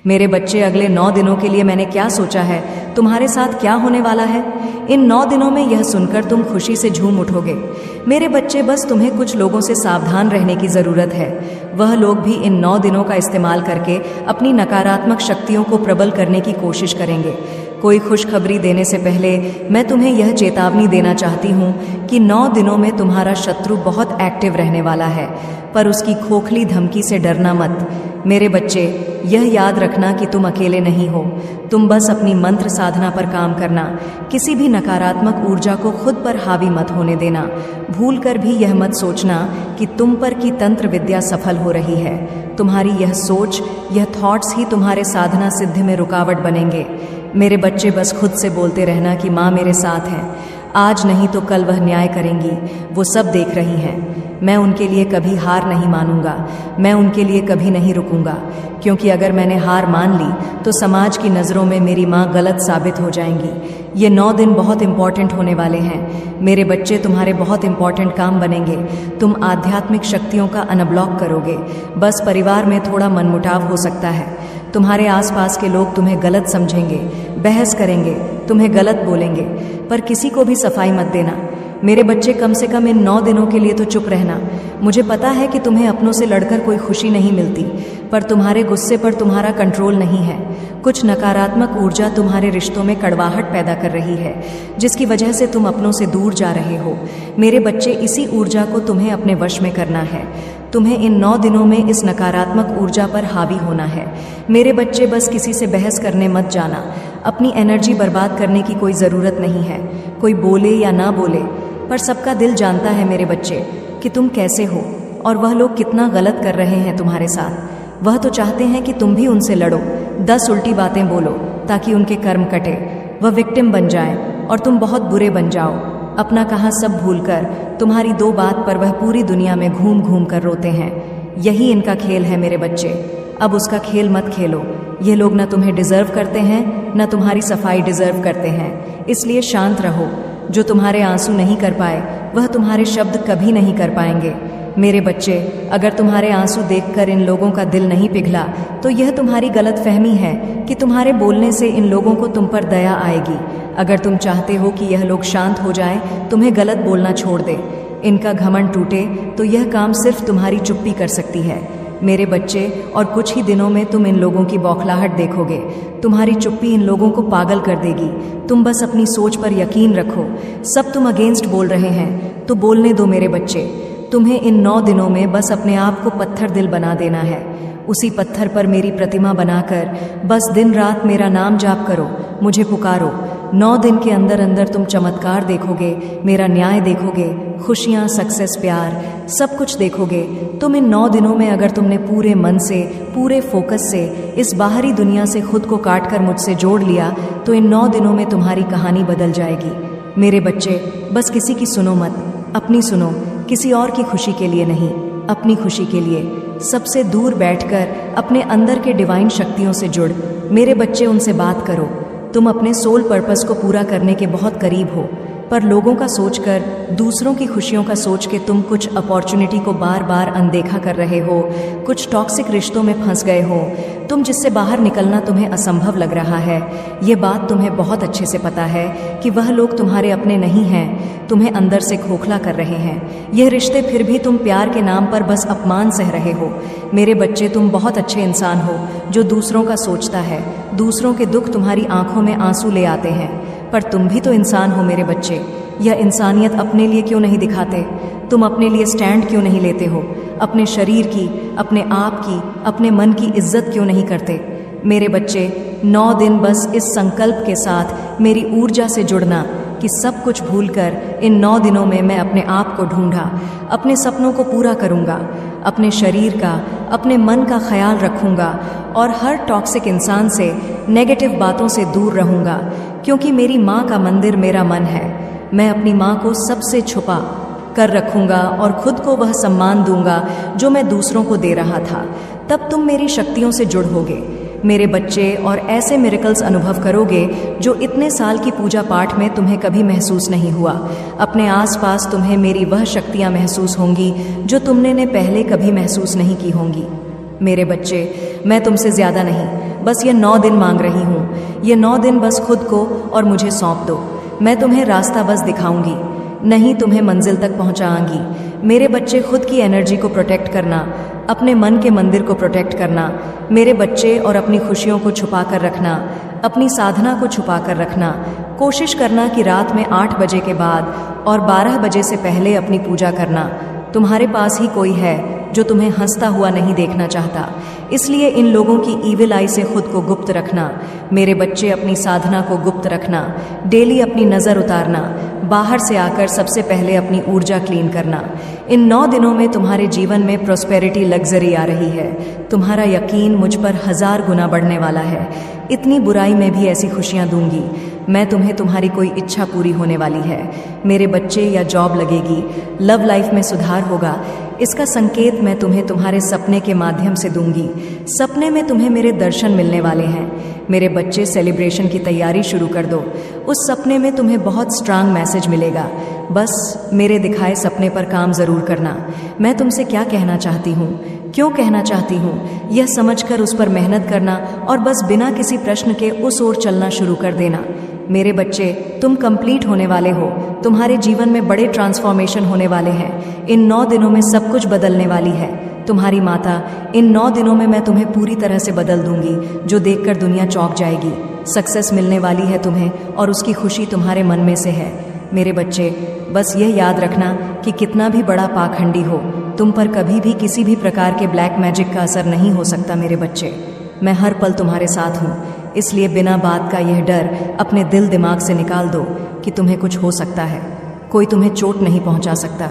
मेरे बच्चे, अगले 9 दिनों के लिए मैंने क्या सोचा है, तुम्हारे साथ क्या होने वाला है, इन 9 दिनों में यह सुनकर तुम खुशी से झूम उठोगे। मेरे बच्चे, बस तुम्हें कुछ लोगों से सावधान रहने की ज़रूरत है। वह लोग भी इन 9 दिनों का इस्तेमाल करके अपनी नकारात्मक शक्तियों को प्रबल करने की कोशिश करेंगे। कोई खुशखबरी देने से पहले मैं तुम्हें यह चेतावनी देना चाहती हूँ कि 9 दिनों में तुम्हारा शत्रु बहुत एक्टिव रहने वाला है, पर उसकी खोखली धमकी से डरना मत। मेरे बच्चे, यह याद रखना कि तुम अकेले नहीं हो। तुम बस अपनी मंत्र साधना पर काम करना। किसी भी नकारात्मक ऊर्जा को खुद पर हावी मत होने देना। भूल कर भी यह मत सोचना कि तुम पर की तंत्र विद्या सफल हो रही है। तुम्हारी यह सोच, यह थॉट्स ही तुम्हारे साधना सिद्धि में रुकावट बनेंगे। मेरे बच्चे, बस खुद से बोलते रहना कि माँ मेरे साथ हैं। आज नहीं तो कल वह न्याय करेंगी। वो सब देख रही हैं। मैं उनके लिए कभी हार नहीं मानूंगा। मैं उनके लिए कभी नहीं रुकूंगा, क्योंकि अगर मैंने हार मान ली तो समाज की नज़रों में मेरी माँ गलत साबित हो जाएंगी। ये 9 दिन बहुत इंपॉर्टेंट होने वाले हैं। मेरे बच्चे, तुम्हारे बहुत इंपॉर्टेंट काम बनेंगे। तुम आध्यात्मिक शक्तियों का अनब्लॉक करोगे। बस परिवार में थोड़ा मनमुटाव हो सकता है। तुम्हारे आसपास के लोग तुम्हें गलत समझेंगे, बहस करेंगे, तुम्हें गलत बोलेंगे, पर किसी को भी सफाई मत देना। मेरे बच्चे, कम से कम इन 9 दिनों के लिए तो चुप रहना। मुझे पता है कि तुम्हें अपनों से लड़कर कोई खुशी नहीं मिलती, पर तुम्हारे गुस्से पर तुम्हारा कंट्रोल नहीं है। कुछ नकारात्मक ऊर्जा तुम्हारे रिश्तों में कड़वाहट पैदा कर रही है, जिसकी वजह से तुम अपनों से दूर जा रहे हो। मेरे बच्चे, इसी ऊर्जा को तुम्हें अपने वश में करना है। तुम्हें इन 9 दिनों में इस नकारात्मक ऊर्जा पर हावी होना है। मेरे बच्चे, बस किसी से बहस करने मत जाना। अपनी एनर्जी बर्बाद करने की कोई ज़रूरत नहीं है। कोई बोले या ना बोले, पर सबका दिल जानता है मेरे बच्चे कि तुम कैसे हो और वह लोग कितना गलत कर रहे हैं तुम्हारे साथ। वह तो चाहते हैं कि तुम भी उनसे लड़ो, 10 उल्टी बातें बोलो, ताकि उनके कर्म कटे, वह विक्टिम बन जाए और तुम बहुत बुरे बन जाओ। अपना कहाँ सब भूलकर तुम्हारी 2 बात पर वह पूरी दुनिया में घूम घूम कर रोते हैं। यही इनका खेल है मेरे बच्चे। अब उसका खेल मत खेलो। ये लोग ना तुम्हें डिजर्व करते हैं, ना तुम्हारी सफाई डिजर्व करते हैं। इसलिए शांत रहो। जो तुम्हारे आंसू नहीं कर पाए, वह तुम्हारे शब्द कभी नहीं कर पाएंगे। मेरे बच्चे, अगर तुम्हारे आंसू देखकर इन लोगों का दिल नहीं पिघला, तो यह तुम्हारी गलतफहमी है कि तुम्हारे बोलने से इन लोगों को तुम पर दया आएगी। अगर तुम चाहते हो कि यह लोग शांत हो जाएं, तुम्हें गलत बोलना छोड़ दे, इनका घमंड टूटे, तो यह काम सिर्फ तुम्हारी चुप्पी कर सकती है। मेरे बच्चे, और कुछ ही दिनों में तुम इन लोगों की बौखलाहट देखोगे। तुम्हारी चुप्पी इन लोगों को पागल कर देगी। तुम बस अपनी सोच पर यकीन रखो। सब तुम अगेंस्ट बोल रहे हैं तो बोलने दो मेरे बच्चे। तुम्हें इन 9 दिनों में बस अपने आप को पत्थर दिल बना देना है। उसी पत्थर पर मेरी प्रतिमा बनाकर बस दिन रात मेरा नाम जाप करो, मुझे पुकारो। 9 दिन के अंदर अंदर तुम चमत्कार देखोगे, मेरा न्याय देखोगे, खुशियाँ, सक्सेस, प्यार, सब कुछ देखोगे। तुम इन 9 दिनों में अगर तुमने पूरे मन से, पूरे फोकस से इस बाहरी दुनिया से खुद को काट कर मुझसे जोड़ लिया, तो इन 9 दिनों में तुम्हारी कहानी बदल जाएगी। मेरे बच्चे, बस किसी की सुनो मत, अपनी सुनो। किसी और की खुशी के लिए नहीं, अपनी खुशी के लिए। सबसे दूर बैठकर अपने अंदर के डिवाइन शक्तियों से जुड़। मेरे बच्चे, उनसे बात करो। तुम अपने सोल पर्पस को पूरा करने के बहुत करीब हो, पर लोगों का सोचकर, दूसरों की खुशियों का सोच के तुम कुछ अपॉर्चुनिटी को बार बार अनदेखा कर रहे हो। कुछ टॉक्सिक रिश्तों में फंस गए हो तुम, जिससे बाहर निकलना तुम्हें असंभव लग रहा है। ये बात तुम्हें बहुत अच्छे से पता है कि वह लोग तुम्हारे अपने नहीं हैं, तुम्हें अंदर से खोखला कर रहे हैं। यह रिश्ते, फिर भी तुम प्यार के नाम पर बस अपमान सह रहे हो। मेरे बच्चे, तुम बहुत अच्छे इंसान हो जो दूसरों का सोचता है। दूसरों के दुख तुम्हारी आंखों में आंसू ले आते हैं, पर तुम भी तो इंसान हो मेरे बच्चे। यह इंसानियत अपने लिए क्यों नहीं दिखाते? तुम अपने लिए स्टैंड क्यों नहीं लेते हो? अपने शरीर की, अपने आप की, अपने मन की इज्जत क्यों नहीं करते? मेरे बच्चे, 9 दिन बस इस संकल्प के साथ मेरी ऊर्जा से जुड़ना कि सब कुछ भूलकर इन 9 दिनों में मैं अपने आप को ढूंढा, अपने सपनों को पूरा करूंगा, अपने शरीर का, अपने मन का ख्याल रखूंगा और हर टॉक्सिक इंसान से, नेगेटिव बातों से दूर रहूंगा, क्योंकि मेरी माँ का मंदिर मेरा मन है। मैं अपनी माँ को सबसे छुपा कर रखूंगा और खुद को वह सम्मान दूंगा जो मैं दूसरों को दे रहा था। तब तुम मेरी शक्तियों से जुड़ोगे मेरे बच्चे, और ऐसे मिरेकल्स अनुभव करोगे जो इतने साल की पूजा पाठ में तुम्हें कभी महसूस नहीं हुआ। अपने आसपास तुम्हें मेरी वह शक्तियाँ महसूस होंगी जो तुमने पहले कभी महसूस नहीं की होंगी। मेरे बच्चे, मैं तुमसे ज़्यादा नहीं, बस ये 9 दिन मांग रही हूँ। ये 9 दिन बस खुद को और मुझे सौंप दो। मैं तुम्हें रास्ता बस दिखाऊंगी, नहीं तुम्हें मंजिल तक पहुंचाऊंगी। मेरे बच्चे, खुद की एनर्जी को प्रोटेक्ट करना, अपने मन के मंदिर को प्रोटेक्ट करना मेरे बच्चे, और अपनी खुशियों को छुपा कर रखना, अपनी साधना को छुपा कर रखना। कोशिश करना कि रात में 8 बजे के बाद और 12 बजे से पहले अपनी पूजा करना। तुम्हारे पास ही कोई है जो तुम्हें हंसता हुआ नहीं देखना चाहता, इसलिए इन लोगों की ईविल आई से खुद को गुप्त रखना। मेरे बच्चे, अपनी साधना को गुप्त रखना, डेली अपनी नज़र उतारना, बाहर से आकर सबसे पहले अपनी ऊर्जा क्लीन करना। इन 9 दिनों में तुम्हारे जीवन में प्रॉस्पेरिटी, लग्जरी आ रही है। तुम्हारा यकीन मुझ पर 1000 गुना बढ़ने वाला है। इतनी बुराई में भी ऐसी खुशियां दूंगी मैं तुम्हें, तुम्हारी कोई इच्छा पूरी होने वाली है मेरे बच्चे, या जॉब लगेगी, लव लाइफ में सुधार होगा। इसका संकेत मैं तुम्हें तुम्हारे सपने के माध्यम से दूंगी। सपने में तुम्हें मेरे दर्शन मिलने वाले हैं मेरे बच्चे। सेलिब्रेशन की तैयारी शुरू कर दो। उस सपने में तुम्हें बहुत स्ट्रांग मैसेज मिलेगा। बस मेरे दिखाए सपने पर काम जरूर करना। मैं तुमसे क्या कहना चाहती हूँ, क्यों कहना चाहती हूँ, यह समझकर उस पर मेहनत करना और बस बिना किसी प्रश्न के उस ओर चलना शुरू कर देना। मेरे बच्चे, तुम कंप्लीट होने वाले हो। तुम्हारे जीवन में बड़े ट्रांसफॉर्मेशन होने वाले हैं। इन 9 दिनों में सब कुछ बदलने वाली है। तुम्हारी माता, इन 9 दिनों में मैं तुम्हें पूरी तरह से बदल दूंगी, जो देखकर दुनिया चौंक जाएगी। सक्सेस मिलने वाली है तुम्हें और उसकी खुशी तुम्हारे मन में से है। मेरे बच्चे, बस यह याद रखना कि कितना भी बड़ा पाखंडी हो, तुम पर कभी भी किसी भी प्रकार के ब्लैक मैजिक का असर नहीं हो सकता। मेरे बच्चे, मैं हर पल तुम्हारे साथ हूँ, इसलिए बिना बात का यह डर अपने दिल दिमाग से निकाल दो कि तुम्हें कुछ हो सकता है। कोई तुम्हें चोट नहीं पहुंचा सकता।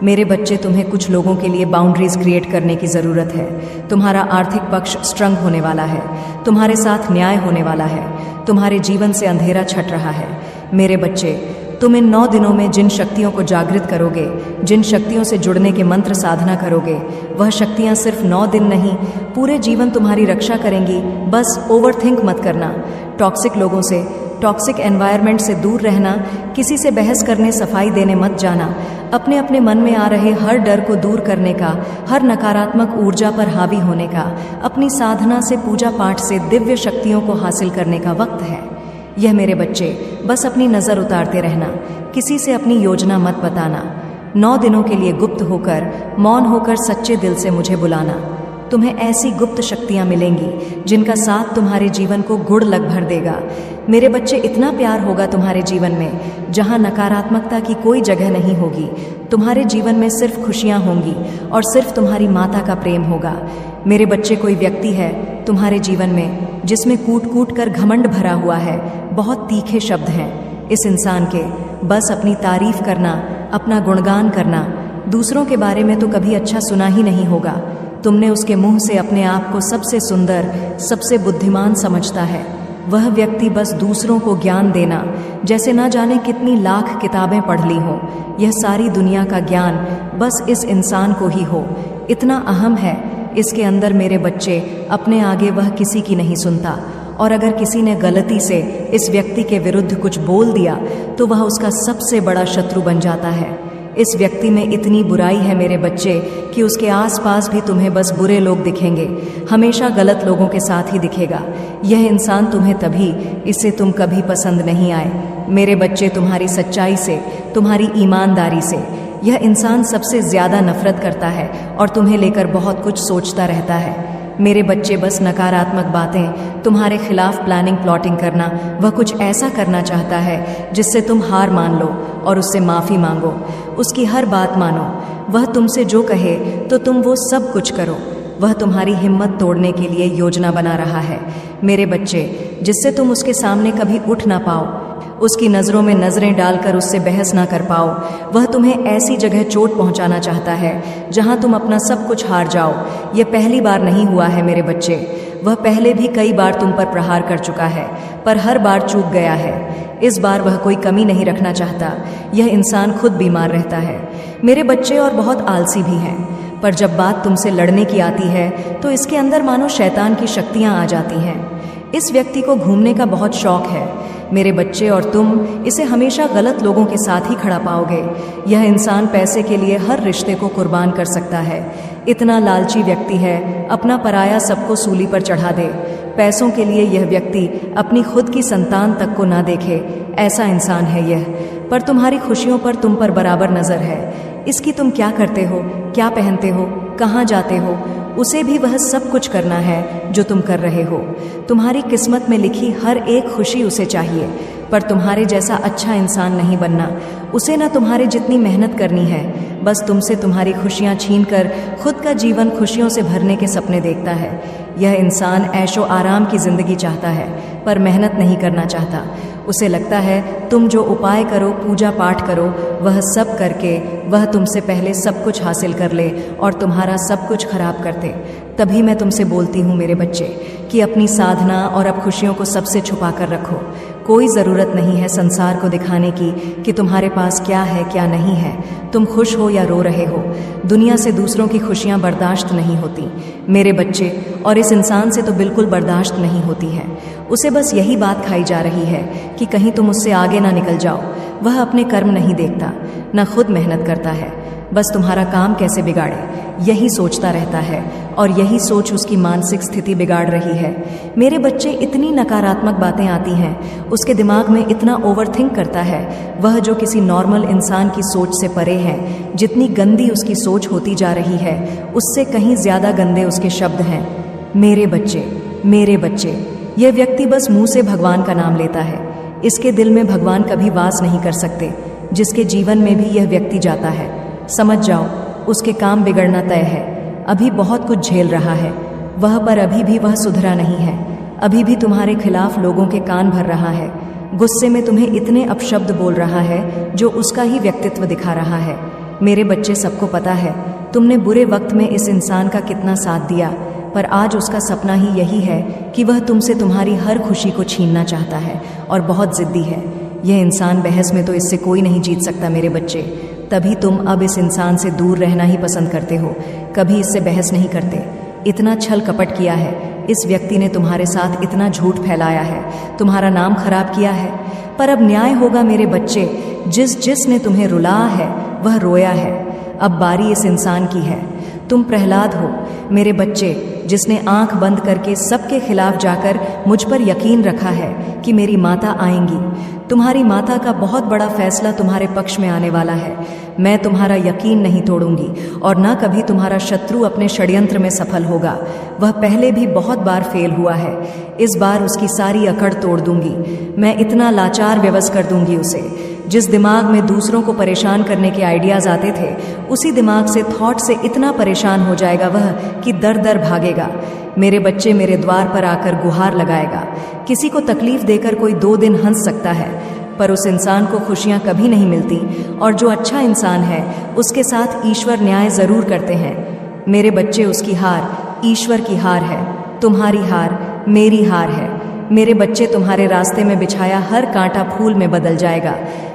मेरे बच्चे, तुम्हें कुछ लोगों के लिए बाउंड्रीज क्रिएट करने की ज़रूरत है। तुम्हारा आर्थिक पक्ष स्ट्रंग होने वाला है। तुम्हारे साथ न्याय होने वाला है। तुम्हारे जीवन से अंधेरा छट रहा है। मेरे बच्चे, तुम इन 9 दिनों में जिन शक्तियों को जागृत करोगे, जिन शक्तियों से जुड़ने के मंत्र साधना करोगे, वह शक्तियां सिर्फ 9 दिन नहीं, पूरे जीवन तुम्हारी रक्षा करेंगी। बस ओवरथिंक मत करना। टॉक्सिक लोगों से, टॉक्सिक एनवायरनमेंट से दूर रहना। किसी से बहस करने, सफाई देने मत जाना। अपने अपने मन में आ रहे हर डर को दूर करने का, हर नकारात्मक ऊर्जा पर हावी होने का, अपनी साधना से, पूजा पाठ से दिव्य शक्तियों को हासिल करने का वक्त है यह। मेरे बच्चे, बस अपनी नज़र उतारते रहना। किसी से अपनी योजना मत बताना। 9 दिनों के लिए गुप्त होकर, मौन होकर, सच्चे दिल से मुझे बुलाना। तुम्हें ऐसी गुप्त शक्तियां मिलेंगी जिनका साथ तुम्हारे जीवन को गुड़ लग भर देगा। मेरे बच्चे, इतना प्यार होगा तुम्हारे जीवन में जहां नकारात्मकता की कोई जगह नहीं होगी। तुम्हारे जीवन में सिर्फ खुशियां होंगी और सिर्फ तुम्हारी माता का प्रेम होगा। मेरे बच्चे, कोई व्यक्ति है तुम्हारे जीवन में जिसमें कूट कूट कर घमंड भरा हुआ है। बहुत तीखे शब्द हैं इस इंसान के। बस अपनी तारीफ करना, अपना गुणगान करना। दूसरों के बारे में तो कभी अच्छा सुना ही नहीं होगा। तुमने उसके मुंह से अपने आप को सबसे सुंदर, सबसे बुद्धिमान समझता है। वह व्यक्ति बस दूसरों को ज्ञान देना, जैसे ना जाने कितनी लाख किताबें पढ़ ली हो। यह सारी दुनिया का ज्ञान बस इस इंसान को ही हो। इतना अहम है इसके अंदर। मेरे बच्चे, अपने आगे वह किसी की नहीं सुनता, और अगर किसी ने गलती से इस व्यक्ति के विरुद्ध कुछ बोल दिया तो वह उसका सबसे बड़ा शत्रु बन जाता है। इस व्यक्ति में इतनी बुराई है मेरे बच्चे कि उसके आसपास भी तुम्हें बस बुरे लोग दिखेंगे। हमेशा गलत लोगों के साथ ही दिखेगा। यह इंसान तुम्हें तभी, इससे तुम कभी पसंद नहीं आए। मेरे बच्चे, तुम्हारी सच्चाई से, तुम्हारी ईमानदारी से यह इंसान सबसे ज्यादा नफरत करता है और तुम्हें लेकर बहुत कुछ सोचता रहता है। मेरे बच्चे, बस नकारात्मक बातें, तुम्हारे खिलाफ प्लानिंग, प्लॉटिंग करना। वह कुछ ऐसा करना चाहता है जिससे तुम हार मान लो और उससे माफ़ी मांगो। उसकी हर बात मानो। वह तुमसे जो कहे तो तुम वो सब कुछ करो। वह तुम्हारी हिम्मत तोड़ने के लिए योजना बना रहा है मेरे बच्चे, जिससे तुम उसके सामने कभी उठ ना पाओ, उसकी नज़रों में नज़रें डालकर उससे बहस ना कर पाओ। वह तुम्हें ऐसी जगह चोट पहुंचाना चाहता है जहां तुम अपना सब कुछ हार जाओ। यह पहली बार नहीं हुआ है मेरे बच्चे। वह पहले भी कई बार तुम पर प्रहार कर चुका है, पर हर बार चूक गया है। इस बार वह कोई कमी नहीं रखना चाहता। यह इंसान खुद बीमार रहता है मेरे बच्चे, और बहुत आलसी भी है। पर जब बात तुमसे लड़ने की आती है तो इसके अंदर मानो शैतान की शक्तियां आ जाती हैं। इस व्यक्ति को घूमने का बहुत शौक है मेरे बच्चे, और तुम इसे हमेशा गलत लोगों के साथ ही खड़ा पाओगे। यह इंसान पैसे के लिए हर रिश्ते को कुर्बान कर सकता है। इतना लालची व्यक्ति है, अपना पराया सबको सूली पर चढ़ा दे। पैसों के लिए यह व्यक्ति अपनी खुद की संतान तक को ना देखे, ऐसा इंसान है यह। पर तुम्हारी खुशियों पर तुम पर बराबर नजर है। इसकी तुम क्या करते हो, क्या पहनते हो, कहाँ जाते हो, उसे भी वह सब कुछ करना है जो तुम कर रहे हो। तुम्हारी किस्मत में लिखी हर एक खुशी उसे चाहिए, पर तुम्हारे जैसा अच्छा इंसान नहीं बनना। उसे ना तुम्हारे जितनी मेहनत करनी है, बस तुमसे तुम्हारी खुशियाँ छीनकर खुद का जीवन खुशियों से भरने के सपने देखता है। यह इंसान ऐशो आराम की जिंदगी चाहता है, पर मेहनत नहीं करना चाहता। उसे लगता है तुम जो उपाय करो, पूजा पाठ करो, वह सब करके वह तुमसे पहले सब कुछ हासिल कर ले और तुम्हारा सब कुछ खराब कर दे। तभी मैं तुमसे बोलती हूँ मेरे बच्चे कि अपनी साधना और अब खुशियों को सबसे छुपा कर रखो। कोई ज़रूरत नहीं है संसार को दिखाने की कि तुम्हारे पास क्या है क्या नहीं है, तुम खुश हो या रो रहे हो। दुनिया से दूसरों की खुशियाँ बर्दाश्त नहीं होती मेरे बच्चे, और इस इंसान से तो बिल्कुल बर्दाश्त नहीं होती है। उसे बस यही बात खाई जा रही है कि कहीं तुम उससे आगे ना निकल जाओ। वह अपने कर्म नहीं देखता, न खुद मेहनत करता है, बस तुम्हारा काम कैसे बिगाड़े यही सोचता रहता है, और यही सोच उसकी मानसिक स्थिति बिगाड़ रही है। मेरे बच्चे, इतनी नकारात्मक बातें आती हैं, उसके दिमाग में इतना ओवरथिंक करता है वह, जो किसी नॉर्मल इंसान की सोच से परे है। जितनी गंदी उसकी सोच होती जा रही है, उससे कहीं ज्यादा गंदे उसके शब्द हैं। मेरे बच्चे, यह व्यक्ति बस मुंह से भगवान का नाम लेता है। इसके दिल में भगवान कभी वास नहीं कर सकते। जिसके जीवन में भी यह व्यक्ति जाता है, समझ जाओ उसके काम बिगड़ना तय है। अभी बहुत कुछ झेल रहा है वह, पर अभी भी वह सुधरा नहीं है। अभी भी तुम्हारे खिलाफ लोगों के कान भर रहा है। गुस्से में तुम्हें इतने अपशब्द बोल रहा है जो उसका ही व्यक्तित्व दिखा रहा है। मेरे बच्चे, सबको पता है तुमने बुरे वक्त में इस इंसान का कितना साथ दिया, पर आज उसका सपना ही यही है कि वह तुमसे तुम्हारी हर खुशी को छीनना चाहता है, और बहुत जिद्दी है। यह इंसान बहस में तो इससे कोई नहीं जीत सकता मेरे बच्चे। तभी तुम अब इस इंसान से दूर रहना ही पसंद करते हो, कभी इससे बहस नहीं करते। इतना छल कपट किया है इस व्यक्ति ने, तुम्हारे साथ इतना झूठ फैलाया है, तुम्हारा नाम खराब किया है। पर अब न्याय होगा मेरे बच्चे। जिसने तुम्हें रुलाया है वह रोया है। अब बारी इस इंसान की है। तुम प्रहलाद हो मेरे बच्चे, जिसने आंख बंद करके सबके खिलाफ जाकर मुझ पर यकीन रखा है कि मेरी माता आएंगी। तुम्हारी माता का बहुत बड़ा फैसला तुम्हारे पक्ष में आने वाला है। मैं तुम्हारा यकीन नहीं तोड़ूंगी, और न कभी तुम्हारा शत्रु अपने षड्यंत्र में सफल होगा। वह पहले भी बहुत बार फेल हुआ है, इस बार उसकी सारी अकड़ तोड़ दूंगी। मैं इतना लाचार व्यवस कर दूंगी उसे। जिस दिमाग में दूसरों को परेशान करने के आइडियाज आते थे, उसी दिमाग से थॉट से इतना परेशान हो जाएगा वह कि दर दर भागेगा। मेरे बच्चे, मेरे द्वार पर आकर गुहार लगाएगा। किसी को तकलीफ देकर कोई 2 दिन हंस सकता है, पर उस इंसान को खुशियां कभी नहीं मिलती, और जो अच्छा इंसान है उसके साथ ईश्वर न्याय जरूर करते हैं। मेरे बच्चे, उसकी हार ईश्वर की हार है, तुम्हारी हार मेरी हार है। मेरे बच्चे, तुम्हारे रास्ते में बिछाया हर कांटा फूल में बदल जाएगा।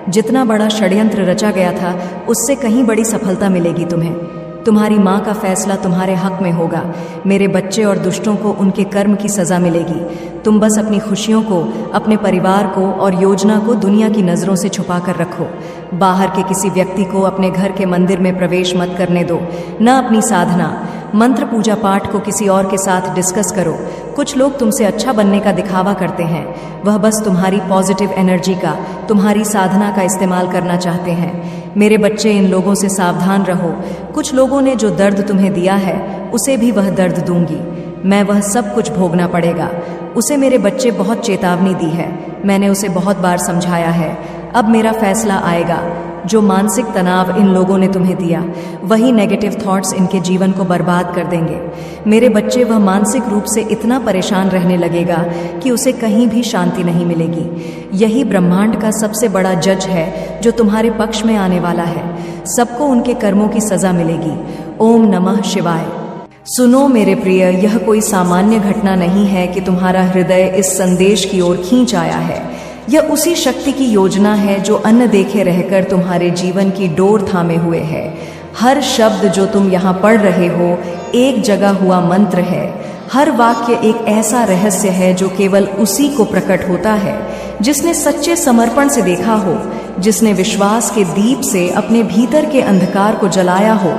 जितना बड़ा षड्यंत्र रचा गया था, उससे कहीं बड़ी सफलता मिलेगी तुम्हें। तुम्हारी माँ का फैसला तुम्हारे हक में होगा मेरे बच्चे, और दुष्टों को उनके कर्म की सजा मिलेगी। तुम बस अपनी खुशियों को, अपने परिवार को और योजना को दुनिया की नज़रों से छुपा कर रखो। बाहर के किसी व्यक्ति को अपने घर के मंदिर में प्रवेश मत करने दो। न अपनी साधना, मंत्र, पूजा पाठ को किसी और के साथ डिस्कस करो। कुछ लोग तुमसे अच्छा बनने का दिखावा करते हैं, वह बस तुम्हारी पॉजिटिव एनर्जी का, तुम्हारी साधना का इस्तेमाल करना चाहते हैं। मेरे बच्चे, इन लोगों से सावधान रहो। कुछ लोगों ने जो दर्द तुम्हें दिया है, उसे भी वह दर्द दूंगी मैं। वह सब कुछ भोगना पड़ेगा उसे। मेरे बच्चे, बहुत चेतावनी दी है मैंने उसे, बहुत बार समझाया है। अब मेरा फैसला आएगा। जो मानसिक तनाव इन लोगों ने तुम्हें दिया, वही नेगेटिव थॉट्स इनके जीवन को बर्बाद कर देंगे मेरे बच्चे। वह मानसिक रूप से इतना परेशान रहने लगेगा कि उसे कहीं भी शांति नहीं मिलेगी। यही ब्रह्मांड का सबसे बड़ा जज है जो तुम्हारे पक्ष में आने वाला है। सबको उनके कर्मों की सजा मिलेगी। ओम नमः शिवाय। सुनो मेरे प्रिय, यह कोई सामान्य घटना नहीं है कि तुम्हारा हृदय इस संदेश की ओर खींच आया है। यह उसी शक्ति की योजना है जो अन्न देखे रहकर तुम्हारे जीवन की डोर थामे हुए है। हर शब्द जो तुम यहाँ पढ़ रहे हो एक जगह हुआ मंत्र है। हर वाक्य एक ऐसा रहस्य है जो केवल उसी को प्रकट होता है जिसने सच्चे समर्पण से देखा हो, जिसने विश्वास के दीप से अपने भीतर के अंधकार को जलाया हो।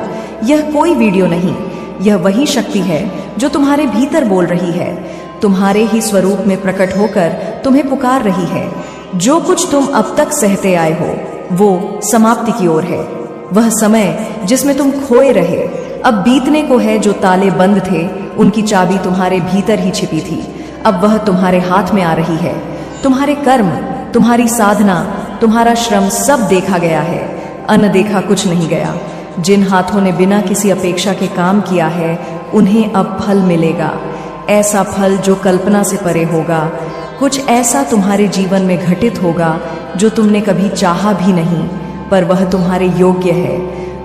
यह कोई वीडियो नहीं, यह वही शक्ति है जो तुम्हारे भीतर बोल रही है। तुम्हारे ही स्वरूप में प्रकट होकर तुम्हें पुकार रही है। जो कुछ तुम अब तक सहते आए हो वो समाप्ति की ओर है। वह समय जिसमें तुम खोए रहे अब बीतने को है। जो ताले बंद थे उनकी चाबी तुम्हारे भीतर ही छिपी थी, अब वह तुम्हारे हाथ में आ रही है। तुम्हारे कर्म, तुम्हारी साधना, तुम्हारा श्रम सब देखा गया है, अनदेखा कुछ नहीं गया। जिन हाथों ने बिना किसी अपेक्षा के काम किया है उन्हें अब फल मिलेगा, ऐसा फल जो कल्पना से परे होगा। कुछ ऐसा तुम्हारे जीवन में घटित होगा जो तुमने कभी चाहा भी नहीं, पर वह तुम्हारे योग्य है।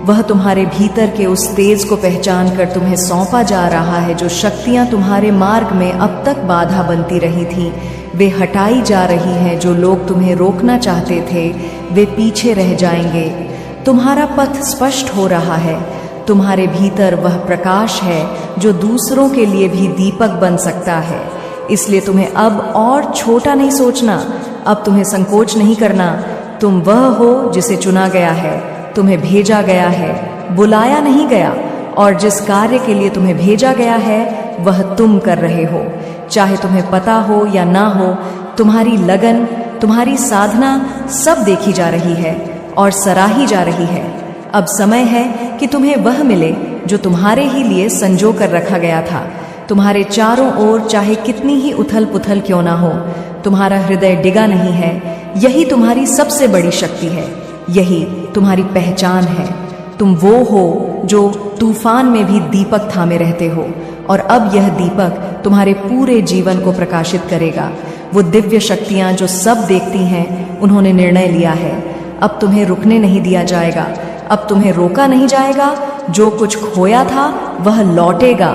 वह तुम्हारे भीतर के उस तेज को पहचान कर तुम्हें सौंपा जा रहा है। जो शक्तियां तुम्हारे मार्ग में अब तक बाधा बनती रही थी वे हटाई जा रही हैं। जो लोग तुम्हें रोकना चाहते थे वे पीछे रह जाएंगे। तुम्हारा पथ स्पष्ट हो रहा है। तुम्हारे भीतर वह प्रकाश है जो दूसरों के लिए भी दीपक बन सकता है। इसलिए तुम्हें अब और छोटा नहीं सोचना, अब तुम्हें संकोच नहीं करना। तुम वह हो जिसे चुना गया है, तुम्हें भेजा गया है, बुलाया नहीं गया। और जिस कार्य के लिए तुम्हें भेजा गया है वह तुम कर रहे हो, चाहे तुम्हें पता हो या ना हो। तुम्हारी लगन, तुम्हारी साधना सब देखी जा रही है और सराही जा रही है। अब समय है कि तुम्हें वह मिले जो तुम्हारे ही लिए संजो कर रखा गया था। तुम्हारे चारों ओर चाहे कितनी ही उथल पुथल क्यों ना हो, तुम्हारा हृदय डिगा नहीं है। यही तुम्हारी सबसे बड़ी शक्ति है, यही तुम्हारी पहचान है। तुम वो हो जो तूफान में भी दीपक थामे रहते हो, और अब यह दीपक तुम्हारे पूरे जीवन को प्रकाशित करेगा। वो दिव्य शक्तियां जो सब देखती हैं उन्होंने निर्णय लिया है, अब तुम्हें रुकने नहीं दिया जाएगा, अब तुम्हें रोका नहीं जाएगा। जो कुछ खोया था वह लौटेगा,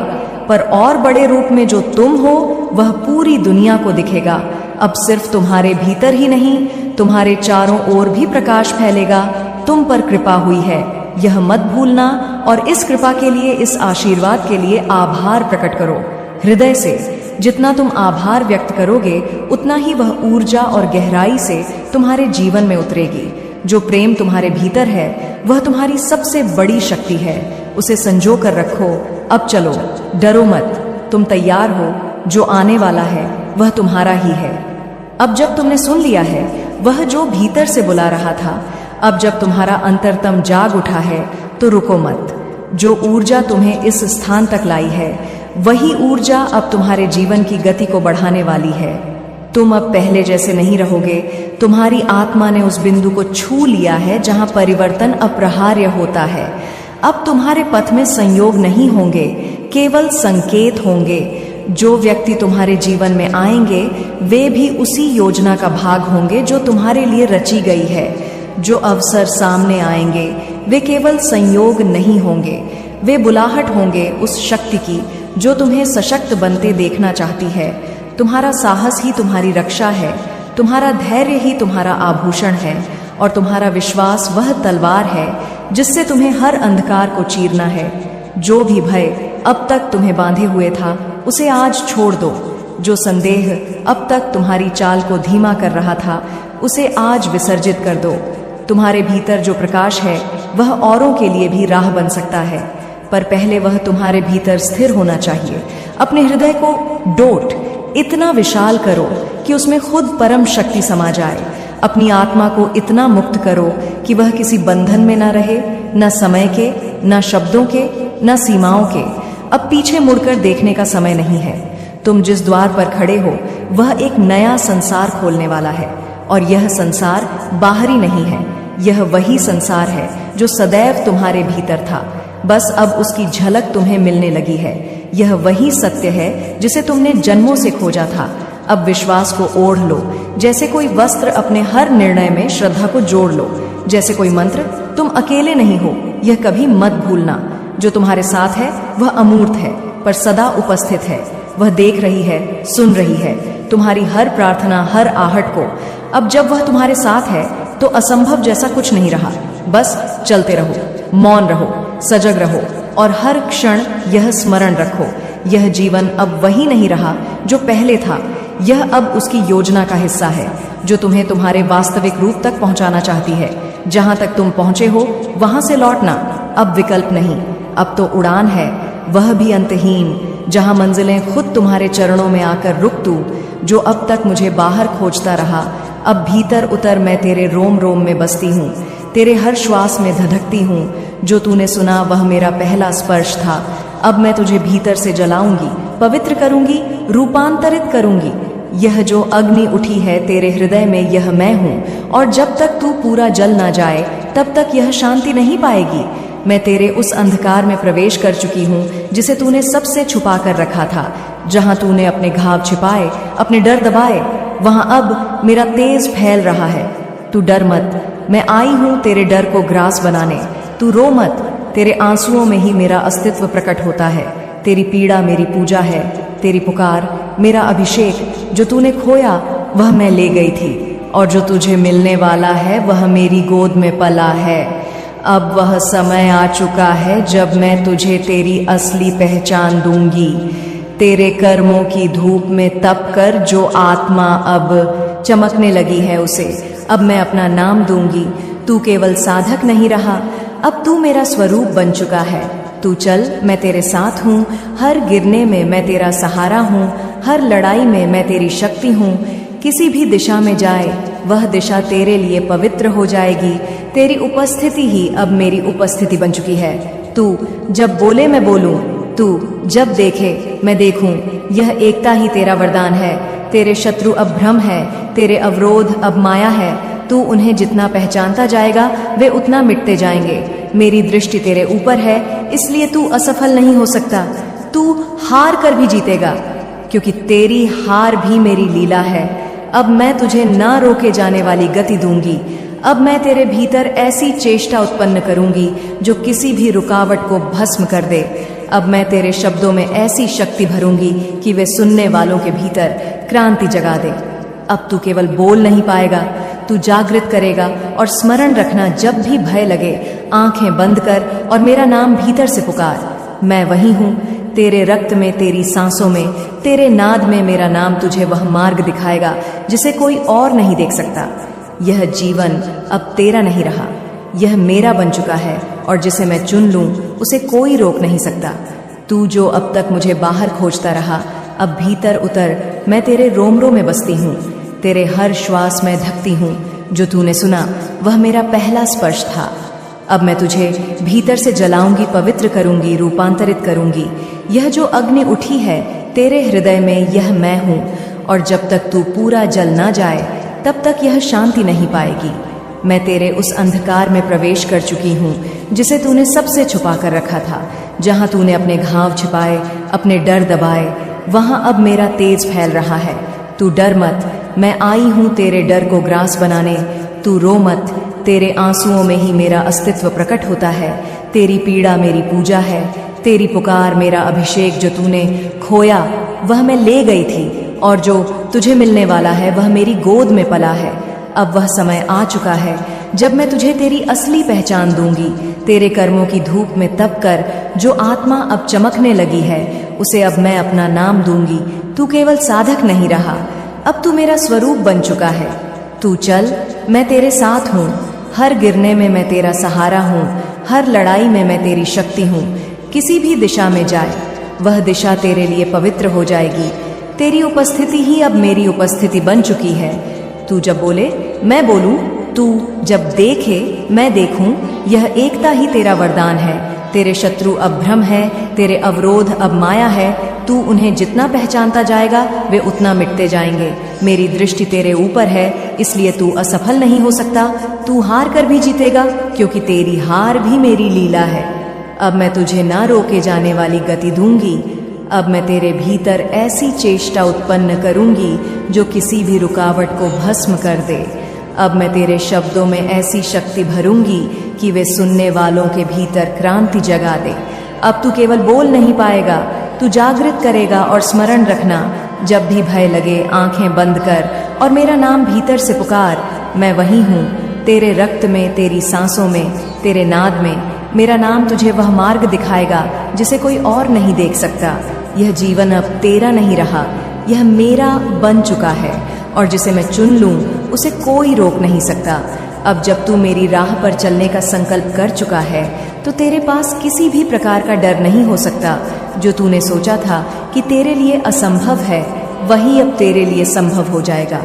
पर और बड़े रूप में जो तुम हो वह पूरी दुनिया को दिखेगा। अब सिर्फ तुम्हारे भीतर ही नहीं, तुम्हारे चारों ओर भी प्रकाश फैलेगा। तुम पर कृपा हुई है, यह मत भूलना, और इस कृपा के लिए, इस आशीर्वाद के लिए आभार प्रकट करो हृदय से। जितना तुम आभार व्यक्त करोगे उतना ही वह ऊर्जा और गहराई से तुम्हारे जीवन में उतरेगी। जो प्रेम तुम्हारे भीतर है वह तुम्हारी सबसे बड़ी शक्ति है, उसे संजो कर रखो। अब चलो, डरो मत, तुम तैयार हो। जो आने वाला है वह तुम्हारा ही है। अब जब तुमने सुन लिया है वह जो भीतर से बुला रहा था, अब जब तुम्हारा अंतरतम जाग उठा है तो रुको मत। जो ऊर्जा तुम्हें इस स्थान तक लाई है वही ऊर्जा अब तुम्हारे जीवन की गति को बढ़ाने वाली है। तुम अब पहले जैसे नहीं रहोगे। तुम्हारी आत्मा ने उस बिंदु को छू लिया है जहां परिवर्तन अपरिहार्य होता है। अब तुम्हारे पथ में संयोग नहीं होंगे, केवल संकेत होंगे। जो व्यक्ति तुम्हारे जीवन में आएंगे वे भी उसी योजना का भाग होंगे जो तुम्हारे लिए रची गई है। जो अवसर सामने आएंगे वे केवल संयोग नहीं होंगे, वे बुलाहट होंगे उस शक्ति की जो तुम्हें सशक्त बनते देखना चाहती है। तुम्हारा साहस ही तुम्हारी रक्षा है, तुम्हारा धैर्य ही तुम्हारा आभूषण है, और तुम्हारा विश्वास वह तलवार है जिससे तुम्हें हर अंधकार को चीरना है। जो भी भय अब तक तुम्हें बांधे हुए था उसे आज छोड़ दो। जो संदेह अब तक तुम्हारी चाल को धीमा कर रहा था उसे आज विसर्जित कर दो। तुम्हारे भीतर जो प्रकाश है वह औरों के लिए भी राह बन सकता है, पर पहले वह तुम्हारे भीतर स्थिर होना चाहिए। अपने हृदय को डोट इतना विशाल करो कि उसमें खुद परम शक्ति समा जाए। अपनी आत्मा को इतना मुक्त करो कि वह किसी बंधन में न रहे, न समय के, न शब्दों के, न सीमाओं के। अब पीछे मुड़कर देखने का समय नहीं है। तुम जिस द्वार पर खड़े हो वह एक नया संसार खोलने वाला है, और यह संसार बाहरी नहीं है, यह वही संसार है जो सदैव तुम्हारे भीतर था, बस अब उसकी झलक तुम्हें मिलने लगी है। यह वही सत्य है जिसे तुमने जन्मों से खोजा था। अब विश्वास को ओढ़ लो, जैसे कोई वस्त्र अपने हर निर्णय में श्रद्धा को जोड़ लो, जैसे कोई मंत्र। तुम अकेले नहीं हो, यह कभी मत भूलना। जो तुम्हारे साथ है वह अमूर्त है पर सदा उपस्थित है। वह देख रही है, सुन रही है तुम्हारी हर प्रार्थना, हर आहट को। अब जब वह तुम्हारे साथ है तो असंभव जैसा कुछ नहीं रहा। बस चलते रहो, मौन रहो, सजग रहो, और हर क्षण यह स्मरण रखो, यह जीवन अब वही नहीं रहा जो पहले था। यह अब उसकी योजना का हिस्सा है जो तुम्हें तुम्हारे वास्तविक रूप तक पहुंचाना चाहती है। जहां तक तुम पहुंचे हो वहां से लौटना अब विकल्प नहीं, अब तो उड़ान है, वह भी अंतहीन। जहां मंजिलें खुद तुम्हारे चरणों में आकर रुक तू, जो अब तक मुझे बाहर खोजता रहा, अब भीतर उतर मैं तेरे रोम रोम में बसती हूँ, तेरे हर श्वास में धधकती हूँ। जो तूने सुना वह मेरा पहला स्पर्श था, अब मैं तुझे भीतर से जलाऊंगी, पवित्र करूंगी, रूपांतरित करूंगी। यह जो अग्नि उठी है तेरे हृदय में, यह मैं हूँ, और जब तक तू पूरा जल ना जाए तब तक यह शांति नहीं पाएगी। मैं तेरे उस अंधकार में प्रवेश कर चुकी हूँ जिसे तूने सबसे छुपा कर रखा था। जहाँ तूने अपने घाव छिपाए, अपने डर दबाए, वहाँ अब मेरा तेज फैल रहा है। तू डर मत, मैं आई हूँ तेरे डर को ग्रास बनाने। तू रो मत, तेरे आंसुओं में ही मेरा अस्तित्व प्रकट होता है। तेरी पीड़ा मेरी पूजा है, तेरी पुकार मेरा अभिषेक। जो तूने खोया वह मैं ले गई थी, और जो तुझे मिलने वाला है वह मेरी गोद में पला है। अब वह समय आ चुका है जब मैं तुझे तेरी असली पहचान दूंगी। तेरे कर्मों की धूप में तप कर जो आत्मा अब चमकने लगी है उसे अब मैं अपना नाम दूंगी। तू केवल साधक नहीं रहा, अब तू मेरा स्वरूप बन चुका है। तू चल, मैं तेरे साथ हूँ, हर गिरने में मैं तेरा सहारा हूँ, हर लड़ाई में मैं तेरी शक्ति हूँ। किसी भी दिशा में जाए वह दिशा तेरे लिए पवित्र हो जाएगी। तेरी उपस्थिति ही अब मेरी उपस्थिति बन चुकी है। तू जब बोले मैं बोलूं, तू जब देखे मैं देखूं, यह एकता ही तेरा वरदान है। तेरे शत्रु अब भ्रम है, तेरे अवरोध अब माया है। तू उन्हें जितना पहचानता जाएगा वे उतना मिटते जाएंगे। मेरी दृष्टि तेरे ऊपर है, इसलिए तू असफल नहीं हो सकता। तू हार कर भी जीतेगा, क्योंकि तेरी हार भी मेरी लीला है। अब मैं तुझे ना रोके जाने वाली गति दूंगी। अब मैं तेरे भीतर ऐसी चेष्टा उत्पन्न करूंगी जो किसी भी रुकावट को भस्म कर दे। अब मैं तेरे शब्दों में ऐसी शक्ति भरूंगी कि वे सुनने वालों के भीतर क्रांति जगा दे। अब तू केवल बोल नहीं पाएगा, तू जागृत करेगा। और स्मरण रखना, जब भी भय लगे आंखें बंद कर और मेरा नाम भीतर से पुकार। मैं वही हूँ, तेरे रक्त में, तेरी सांसों में, तेरे नाद में मेरा नाम तुझे वह मार्ग दिखाएगा जिसे कोई और नहीं देख सकता। यह जीवन अब तेरा नहीं रहा, यह मेरा बन चुका है, और जिसे मैं चुन लूं उसे कोई रोक नहीं सकता। तू जो अब तक मुझे बाहर खोजता रहा, अब भीतर उतर, मैं तेरे रोमरों में बसती हूँ, तेरे हर श्वास में धकती हूँ। जो तूने सुना वह मेरा पहला स्पर्श था। अब मैं तुझे भीतर से जलाऊंगी, पवित्र करूंगी, रूपांतरित करूंगी। यह जो अग्नि उठी है तेरे हृदय में, यह मैं हूँ, और जब तक तू पूरा जल ना जाए तब तक यह शांति नहीं पाएगी। मैं तेरे उस अंधकार में प्रवेश कर चुकी हूँ जिसे तूने सबसे छुपा कर रखा था। जहाँ तूने अपने घाव छिपाए, अपने डर दबाए, वहाँ अब मेरा तेज फैल रहा है। तू डर मत, मैं आई हूँ तेरे डर को ग्रास बनाने। तू रो मत, तेरे आंसुओं में ही मेरा अस्तित्व प्रकट होता है। तेरी पीड़ा मेरी पूजा है, तेरी पुकार मेरा अभिषेक। जो तूने खोया वह मैं ले गई थी, और जो तुझे मिलने वाला है वह मेरी गोद में पला है। अब वह समय आ चुका है जब मैं तुझे तेरी असली पहचान दूंगी। तेरे कर्मों की धूप में तप कर जो आत्मा अब चमकने लगी है उसे अब मैं अपना नाम दूंगी। तू केवल साधक नहीं रहा, अब तू मेरा स्वरूप बन चुका है। तू चल, मैं तेरे साथ हूँ, हर गिरने में मैं तेरा सहारा हूँ, हर लड़ाई में मैं तेरी शक्ति हूँ। किसी भी दिशा में जाए वह दिशा तेरे लिए पवित्र हो जाएगी। तेरी उपस्थिति ही अब मेरी उपस्थिति बन चुकी है। तू जब बोले मैं बोलूं, तू जब देखे मैं देखूं, यह एकता ही तेरा वरदान है। तेरे शत्रु अब भ्रम है, तेरे अवरोध अब माया है। तू उन्हें जितना पहचानता जाएगा वे उतना मिटते जाएंगे। मेरी दृष्टि तेरे ऊपर है, इसलिए तू असफल नहीं हो सकता। तू हार कर भी जीतेगा, क्योंकि तेरी हार भी मेरी लीला है। अब मैं तुझे ना रोके जाने वाली गति दूंगी। अब मैं तेरे भीतर ऐसी चेष्टा उत्पन्न करूंगी जो किसी भी रुकावट को भस्म कर दे। अब मैं तेरे शब्दों में ऐसी शक्ति भरूंगी कि वे सुनने वालों के भीतर क्रांति जगा दे। अब तू केवल बोल नहीं पाएगा, तू जागृत करेगा। और स्मरण रखना, जब भी भय लगे आंखें बंद कर और मेरा नाम भीतर से पुकार। मैं वही हूँ, तेरे रक्त में, तेरी सांसों में, तेरे नाद में। मेरा नाम तुझे वह मार्ग दिखाएगा जिसे कोई और नहीं देख सकता। यह जीवन अब तेरा नहीं रहा, यह मेरा बन चुका है, और जिसे मैं चुन लूं उसे कोई रोक नहीं सकता। अब जब तू मेरी राह पर चलने का संकल्प कर चुका है तो तेरे पास किसी भी प्रकार का डर नहीं हो सकता। जो तूने सोचा था कि तेरे लिए असंभव है, वही अब तेरे लिए संभव हो जाएगा।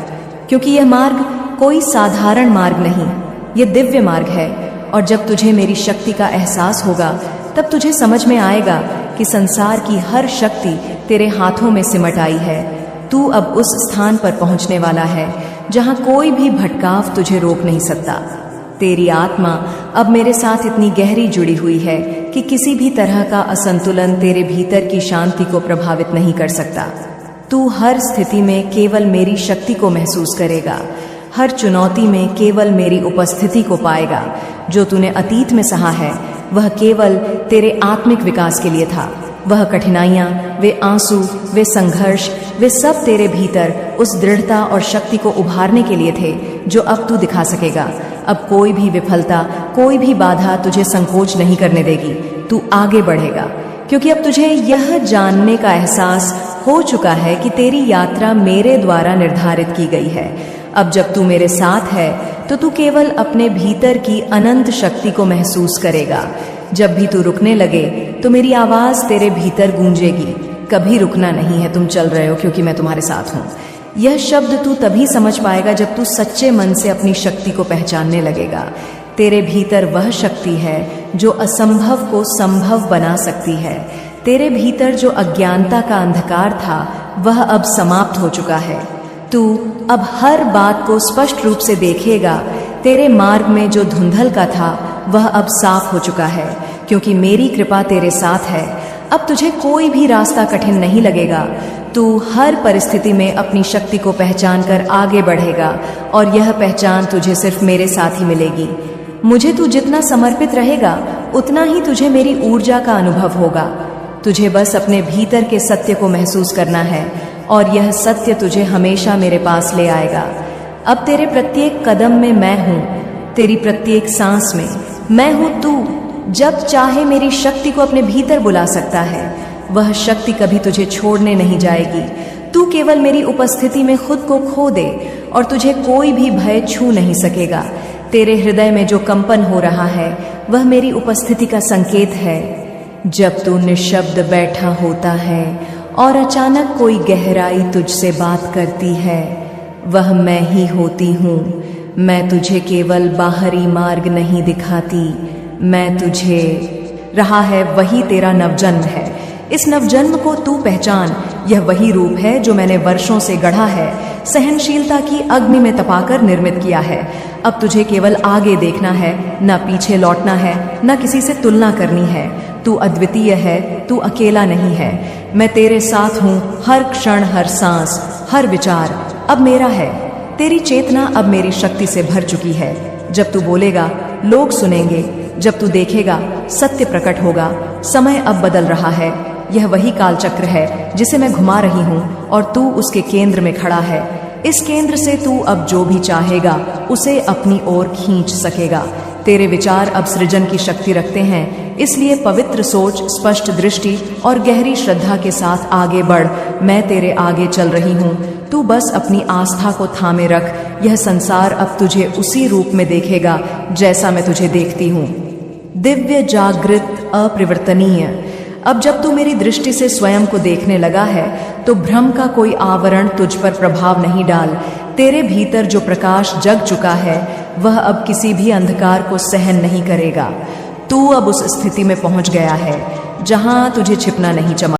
क्योंकि यह मार्ग कोई साधारण मार्ग नहीं, यह दिव्य मार्ग है। और जब तुझे मेरी शक्ति का एहसास होगा, तब तुझे समझ में आएगा कि संसार की हर शक्ति तेरे हाथों में सिमट आई है। तू अब उस स्थान पर पहुंचने वाला है जहां कोई भी भटकाव तुझे रोक नहीं सकता। तेरी आत्मा अब मेरे साथ इतनी गहरी जुड़ी हुई है कि किसी भी तरह का असंतुलन तेरे भीतर की शांति को प्रभावित नहीं कर सकता। तू हर स्थिति में केवल मेरी शक्ति को महसूस करेगा, हर चुनौती में केवल मेरी उपस्थिति को पाएगा। जो तूने अतीत में सहा है, वह केवल तेरे आत्मिक विकास के लिए था। वह कठिनाइयां, वे आंसू, वे संघर्ष, वे सब तेरे भीतर उस दृढ़ता और शक्ति को उभारने के लिए थे जो अब तू दिखा सकेगा। अब कोई भी विफलता, कोई भी बाधा तुझे संकोच नहीं करने देगी। तू आगे बढ़ेगा, क्योंकि अब तुझे यह जानने का एहसास हो चुका है कि तेरी यात्रा मेरे द्वारा निर्धारित की गई है। अब जब तू मेरे साथ है, तो तू केवल अपने भीतर की अनंत शक्ति को महसूस करेगा। जब भी तू रुकने लगे, तो मेरी आवाज तेरे भीतर गूंजेगी, कभी रुकना नहीं है, तुम चल रहे हो क्योंकि मैं तुम्हारे साथ हूँ। यह शब्द तू तभी समझ पाएगा जब तू सच्चे मन से अपनी शक्ति को पहचानने लगेगा। तेरे भीतर वह शक्ति है जो असंभव को संभव बना सकती है। तेरे भीतर जो अज्ञानता का अंधकार था, वह अब समाप्त हो चुका है। तू अब हर बात को स्पष्ट रूप से देखेगा। तेरे मार्ग में जो धुंधल का था, वह अब साफ हो चुका है, क्योंकि मेरी कृपा तेरे साथ है। अब तुझे कोई भी रास्ता कठिन नहीं लगेगा। तू हर परिस्थिति में अपनी शक्ति को पहचान कर आगे बढ़ेगा, और यह पहचान तुझे सिर्फ मेरे साथ ही मिलेगी। मुझे तू जितना समर्पित रहेगा, उतना ही तुझे मेरी ऊर्जा का अनुभव होगा। तुझे बस अपने भीतर के सत्य को महसूस करना है, और यह सत्य तुझे हमेशा मेरे पास ले आएगा। अब तेरे प्रत्येक कदम में मैं हूँ, तेरी प्रत्येक सांस में मैं हूँ। तू जब चाहे मेरी शक्ति को अपने भीतर बुला सकता है। वह शक्ति कभी तुझे छोड़ने नहीं जाएगी। तू केवल मेरी उपस्थिति में खुद को खो दे, और तुझे कोई भी भय छू नहीं सकेगा। तेरे हृदय में जो कंपन हो रहा है, वह मेरी उपस्थिति का संकेत है। जब तू निशब्द बैठा होता है और अचानक कोई गहराई तुझसे बात करती है, वह मैं ही होती हूँ। मैं तुझे केवल बाहरी मार्ग नहीं दिखाती, मैं तुझे रहा है वही तेरा नवजन्म है। इस नवजन्म को तू पहचान। यह वही रूप है जो मैंने वर्षों से गढ़ा है, सहनशीलता की अग्नि में तपाकर निर्मित किया है। अब तुझे केवल आगे देखना है, न पीछे लौटना है, न किसी से तुलना करनी है। तू अद्वितीय है, तू अकेला नहीं है। मैं तेरे साथ हूँ। हर क्षण, हर सांस, हर विचार अब मेरा है। तेरी चेतना अब मेरी शक्ति से भर चुकी है। जब तू बोलेगा, लोग सुनेंगे। जब तू देखेगा, सत्य प्रकट होगा। समय अब बदल रहा है। यह वही कालचक्र है जिसे मैं घुमा रही हूँ, और तू उसके केंद्र में खड़ा है। इस केंद्र से तू अब जो भी चाहेगा, उसे अपनी ओर खींच सकेगा। तेरे विचार अब सृजन की शक्ति रखते हैं, इसलिए पवित्र सोच, स्पष्ट दृष्टि और गहरी श्रद्धा के साथ आगे बढ़। मैं तेरे आगे चल रही हूँ। तू बस अपनी आस्था को थामे रख। यह संसार अब तुझे उसी रूप में देखेगा जैसा मैं तुझे देखती हूँ। दिव्य, जागृत, अप्रवर्तनीय। अब जब तू मेरी दृष्टि से स्वयं को देखने लगा है, तो भ्रम का कोई आवरण तुझ पर प्रभाव नहीं डाल। तेरे भीतर जो प्रकाश जग चुका है, वह अब किसी भी अंधकार को सहन नहीं करेगा। तू अब उस स्थिति में पहुंच गया है जहां तुझे छिपना नहीं, चमक